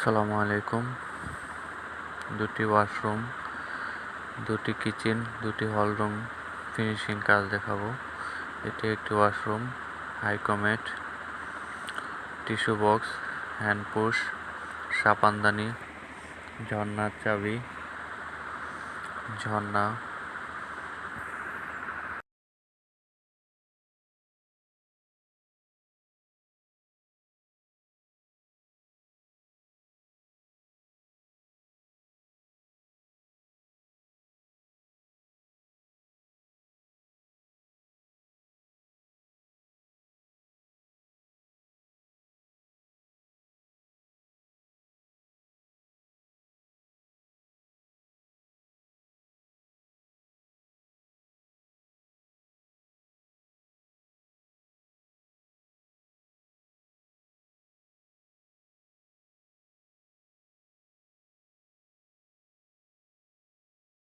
আসসালামু আলাইকুম। দুটি ওয়াশরুম, দুটি কিচেন, দুটি হলরুম ফিনিশিং কাজ দেখাবো। এটি একটি ওয়াশরুম, হাইকমেট, টিস্যু বক্স, হ্যান্ড পুশ, সাবানদানি, ঝর্ণার চাবি, ঝর্ণা,